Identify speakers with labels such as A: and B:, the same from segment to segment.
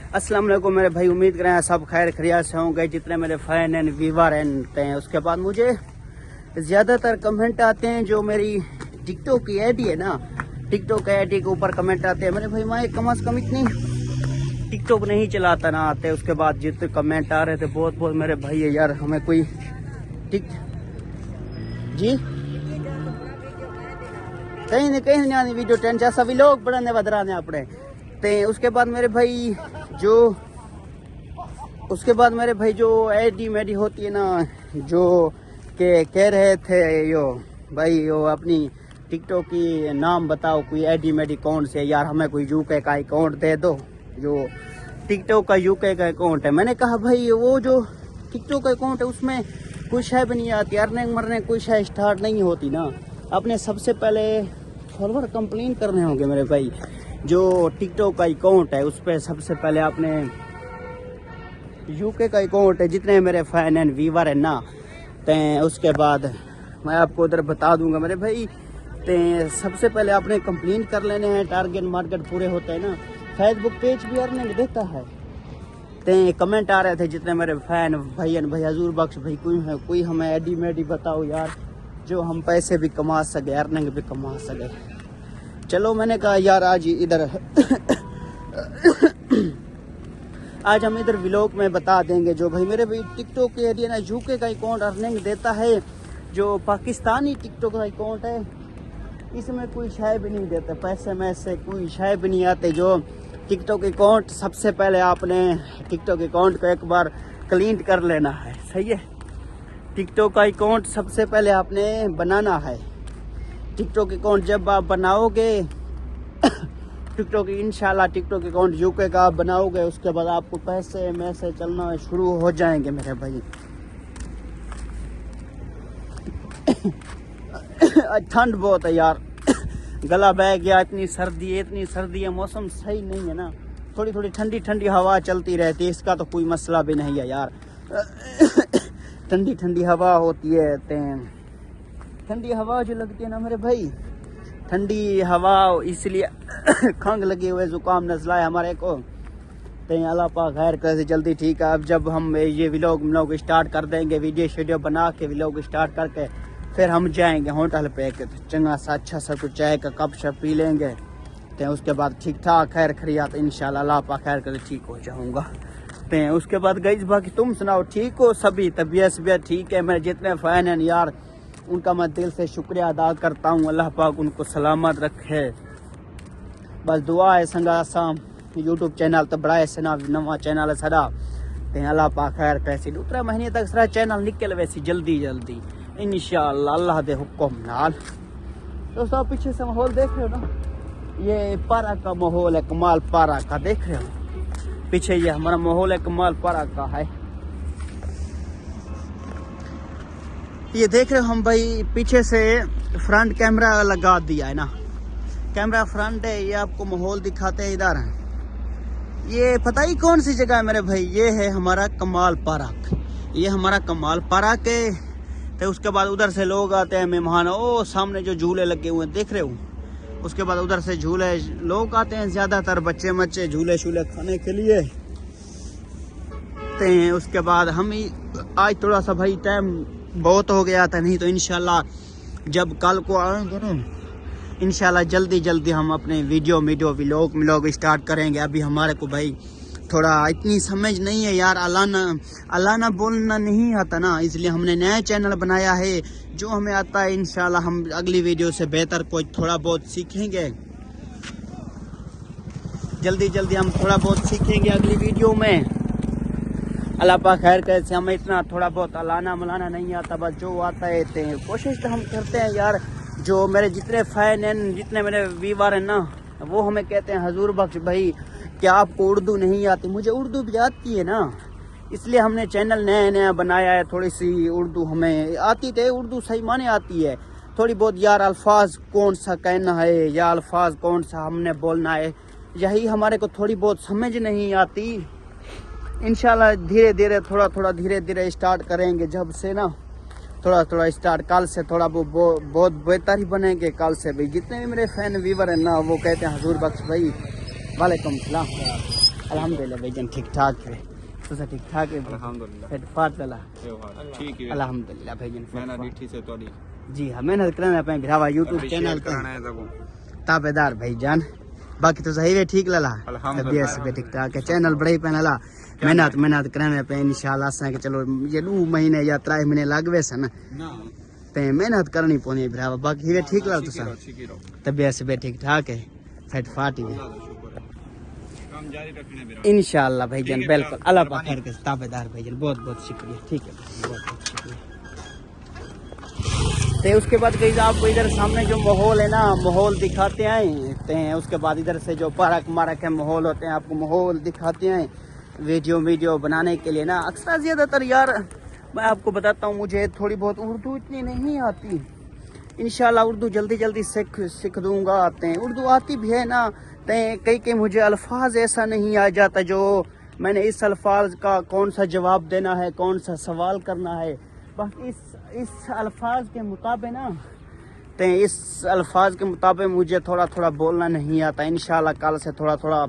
A: अस्सलाम वालेकुम मेरे भाई, उम्मीद करें सब खैर खैरियत से होंगे। जितने मेरे फैन एंड व्यूवर हैं, उसके बाद मुझे ज़्यादातर कमेंट आते हैं जो मेरी टिकटॉक की आईडी है ना, टिकटॉक की आईडी के ऊपर कमेंट आते हैं मेरे भाई मैं कम से कम इतनी टिकटॉक नहीं चलाता ना आते। उसके बाद जितने कमेंट आ रहे थे बहुत बहुत मेरे भाई है यार, हमें कोई जी कहीं नहीं आनी वीडियो टेन जैसा भी लोग बढ़ाने बदराने अपने ते। उसके बाद मेरे भाई जो आईडी मेरी होती है ना, जो के कह रहे थे यो भाई यो अपनी टिकटॉक की नाम बताओ, कोई आईडी मेरी कौन से यार, हमें कोई यूके का अकाउंट दे दो, जो टिकटॉक का यूके का अकाउंट है। मैंने कहा भाई वो जो टिकटॉक का अकाउंट है उसमें कोई शय भी नहीं आती, अर्ने मरने कोई शय स्टार्ट नहीं होती ना। अपने सबसे पहले फॉलोवर कंप्लेन करने होंगे मेरे भाई। जो टिकटॉक का अकाउंट है उस पर सबसे पहले आपने यूके का अकाउंट है, जितने मेरे फैन एंड व्यूवर है ना, ते उसके बाद मैं आपको उधर बता दूंगा मेरे भाई। ते सबसे पहले आपने कंप्लेन कर लेने हैं, टारगेट मार्केट पूरे होते हैं ना। फेसबुक पेज भी अर्निंग देता है। ते कमेंट आ रहे थे जितने मेरे फैन भाई हजूर बख्श भाई कोई हमें आईडी मेडी बताओ यार, जो हम पैसे भी कमा सके, अर्निंग भी कमा सके। चलो मैंने कहा यार आज इधर आज हम इधर व्लॉग में बता देंगे जो भाई मेरे भाई टिकटॉक के एरिया ना यूके का अकाउंट अर्निंग देता है। जो पाकिस्तानी टिकटॉक का अकाउंट है इसमें कोई शय भी नहीं देता, पैसे में से कोई शय भी नहीं आते। जो टिकटॉक अकाउंट सबसे पहले आपने टिकटॉक अकाउंट को एक बार क्लीन कर लेना है, सही है। टिकटॉक का अकाउंट सबसे पहले आपने बनाना है। टिकटॉक अकाउंट जब आप बनाओगे टिकटॉक इंशाल्लाह टिकटॉक अकाउंट यूके का आप बनाओगे, उसके बाद आपको पैसे में से चलना शुरू हो जाएंगे मेरे भाई। ठंड बहुत है यार, गला बह गया, इतनी सर्दी है, मौसम सही नहीं है ना। थोड़ी थोड़ी ठंडी हवा चलती रहती है, इसका तो कोई मसला भी नहीं है यार। ठंडी हवा होती है, ठंडी हवा जो लगती है ना मेरे भाई, ठंडी हवा इसलिए खंग लगे हुए जुकाम नजला है हमारे को। तो अल्लाह पाक खैर करे जल्दी ठीक है। अब जब हम ये व्लॉग स्टार्ट कर देंगे, वीडियो बना के व्लॉग स्टार्ट करके फिर हम जाएंगे होटल पे, चंगा सा अच्छा सा कुछ चाय का कप शप पी लेंगे। तो उसके बाद ठीक ठाक खैर खैरियत इंशाल्लाह अल्लाह पाक खैर करे ठीक हो जाऊंगा। तो उसके बाद गई बाकी तुम सुनाओ, ठीक हो सभी? तबीयत ठीक है? मेरे जितने फैन हैं यार उनका मैं दिल से शुक्रिया अदा करता हूँ, अल्लाह पाक उनको सलामत रखे। बस दुआ है संगा साम यूट्यूब चैनल तो बड़ा ऐसे ना नवा चैनल है सारा, तो अल्लाह पाक खैर कैसी 2 महीने तक सारा चैनल निकल वैसी जल्दी इंशाअल्लाह अल्लाह दे हुक्म नाल। दोस्तों पीछे से माहौल देख रहे हो ना, ये पारा का माहौल है, कमाल पारा का देख रहे हो पीछे, ये हमारा माहौल है कमाल पारा का है। ये देख रहे हो हम भाई पीछे से फ्रंट कैमरा लगा दिया है ना, कैमरा फ्रंट है। ये आपको माहौल दिखाते हैं इधर। ये पता ही कौन सी जगह है मेरे भाई, ये है हमारा कमाल पार्क। ये हमारा कमाल पार्क है। तो उसके बाद उधर से लोग आते हैं मेहमान, ओ सामने जो झूले लगे हुए हैं देख रहे हो, उसके बाद उधर से झूले लोग आते हैं, ज्यादातर बच्चे झूले शूले खाने के लिए। तो उसके बाद हम आज थोड़ा सा भाई टाइम बहुत हो गया था, नहीं तो इंशाल्लाह जब कल को आएंगे ना इंशाल्लाह जल्दी हम अपने वीडियो व्लॉग स्टार्ट करेंगे। अभी हमारे को भाई थोड़ा इतनी समझ नहीं है यार, अलाना बोलना नहीं आता ना, इसलिए हमने नया चैनल बनाया है। जो हमें आता है इंशाल्लाह हम अगली वीडियो से बेहतर कोई थोड़ा बहुत सीखेंगे। जल्दी हम थोड़ा बहुत सीखेंगे अगली वीडियो में। अल्लाह पाक खैर कैसे, हमें इतना थोड़ा बहुत अलाना मलाना नहीं आता, बस जो आता है कोशिश तो हम करते हैं यार। जो मेरे जितने फैन हैं, जितने मेरे व्यूवर हैं ना, वो हमें कहते हैं हजूर बख्श भाई क्या आपको उर्दू नहीं आती? मुझे उर्दू भी आती है ना, इसलिए हमने चैनल नया बनाया है। थोड़ी सी उर्दू हमें आती थे, उर्दू सही माने आती है थोड़ी बहुत यार। अल्फाज कौन सा कहना है या अल्फाज कौन सा हमने बोलना है, यही हमारे को थोड़ी बहुत समझ नहीं आती। इंशाल्लाह धीरे धीरे स्टार्ट करेंगे। जब से ना थोड़ा स्टार्ट कल से थोड़ा बहुत बेहतर ही बनेंगे कल से भाई। जितने भी मेरे फैन व्यूवर हैं ना वो कहते हैं हजूर बख्श भाई वालेकुम सलाम। अल्हम्दुलिल्लाह भाईजान ठीक ठाक है तो ठीक ठाक है
B: अल्हम्दुलिल्लाह
A: फिट फाट चला
B: ठीक है
A: अल्हम्दुलिल्लाह भाईजान
B: मैंने डिठी से तोड़ी
A: जी हाँ मेहनत करना पे भिरावा यूट्यूब चैनल पे
B: करना है तको
A: ताबेदार भाईजान बाकी तो सही वे ठीक लला
B: अल्हम्दुलिल्लाह
A: तबीयत ठीक ठाक है चैनल बड़े पे नला मेहनत करने पे इंशाल्लाह असा के चलो ये 2 महीने या 3 महीने लगवे सन
B: ना
A: ते मेहनत करनी पौनी भिरावा बाकी वे ठीक लल तो तबीयत से ठीक ठाक है फिट फाट ही
B: काम जारी रखने मेरा
A: इंशाल्लाह भाईजान बिल्कुल अल्लाह पाक खैर के ताबेदार भाईजान बहुत बहुत शुक्रिया ठीक है बहुत बहुत शुक्रिया ते उसके बाद कहीं आपको इधर सामने जो माहौल है ना माहौल दिखाते हैं उसके बाद इधर से जो पार्क मारक है माहौल होते हैं आपको माहौल दिखाते हैं वीडियो बनाने के लिए ना अक्सर ज़्यादातर यार मैं आपको बताता हूँ मुझे थोड़ी बहुत उर्दू इतनी नहीं आती इंशाल्लाह उर्दू जल्दी सीख दूंगा आते हैं उर्दू आती भी है ना कई मुझे अल्फाज ऐसा नहीं आ जाता जो मैंने इस अल्फाज का कौन सा जवाब देना है कौन सा सवाल करना है बस इस अल्फाज के मुताबिक ना इस अल्फाज के मुताबिक मुझे थोड़ा बोलना नहीं आता इंशाल्लाह कल से थोड़ा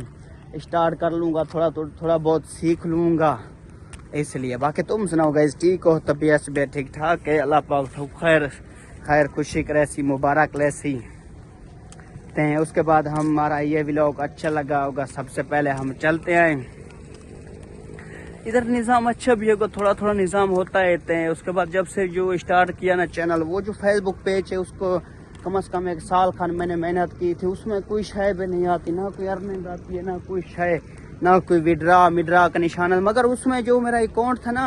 A: स्टार्ट कर लूँगा थोड़ा बहुत सीख लूँगा इसलिए बाकी तुम सुनाओ गाइस ठीक हो तबीयत से ठीक ठाक है अल्लाह पाक खैर खुशी करे सी मुबारक लेसी उसके बाद हमारा ये व्लॉग अच्छा लगा होगा सबसे पहले हम चलते हैं इधर निज़ाम अच्छा भी होगा थोड़ा निज़ाम होता है उसके बाद जब से जो स्टार्ट किया ना चैनल वो जो फेसबुक पेज है उसको कम से कम 1 साल खान मैंने मेहनत की थी उसमें कोई शय भी नहीं आती ना कोई अर्निंग आती है ना कोई शय ना कोई विड्रा का निशान मगर उसमें जो मेरा अकाउंट था ना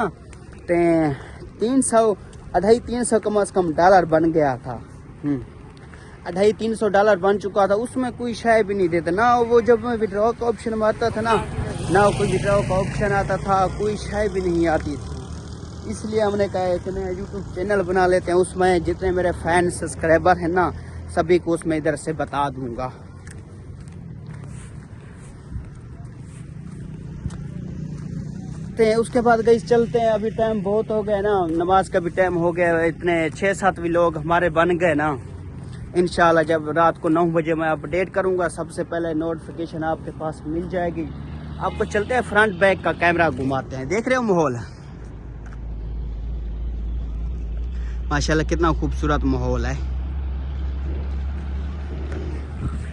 A: 300 कम से कम डॉलर बन गया था 250-300 डॉलर बन चुका था उसमें कोई शय भी नहीं देता ना वो जब मैं विड्रॉ का ऑप्शन मारता था ना कोई विड्रॉ का ऑप्शन आता था कोई शय भी नहीं आती थी इसलिए हमने कहा है कि मैं यूट्यूब चैनल बना लेते हैं उसमें जितने मेरे फैन सब्सक्राइबर हैं ना सभी को उसमें इधर से बता दूंगा उसके बाद गई चलते हैं अभी टाइम बहुत हो गया ना नमाज का भी टाइम हो गया इतने 6-7 भी लोग हमारे बन गए ना इंशाल्लाह जब रात को 9 बजे मैं अपडेट करूंगा सबसे पहले नोटिफिकेशन आपके पास मिल जाएगी आपको चलते हैं फ्रंट बैक का कैमरा घुमाते हैं देख रहे हो माहौल माशाल्लाह कितना खूबसूरत माहौल है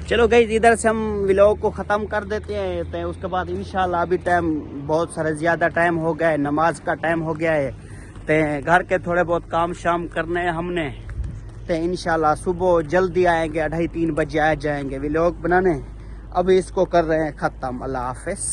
A: चलो गई इधर से हम व्लॉग को ख़त्म कर देते हैं उसके बाद इंशाल्लाह अभी टाइम बहुत सारा ज़्यादा टाइम हो गया है नमाज का टाइम हो गया है घर के थोड़े बहुत काम शाम करने हैं हमने इंशाल्लाह सुबह जल्दी आएंगे 2:30-3 बजे आ जाएंगे व्लॉग बनाने अभी इसको कर रहे हैं ख़त्म अल्लाह हाफिज़।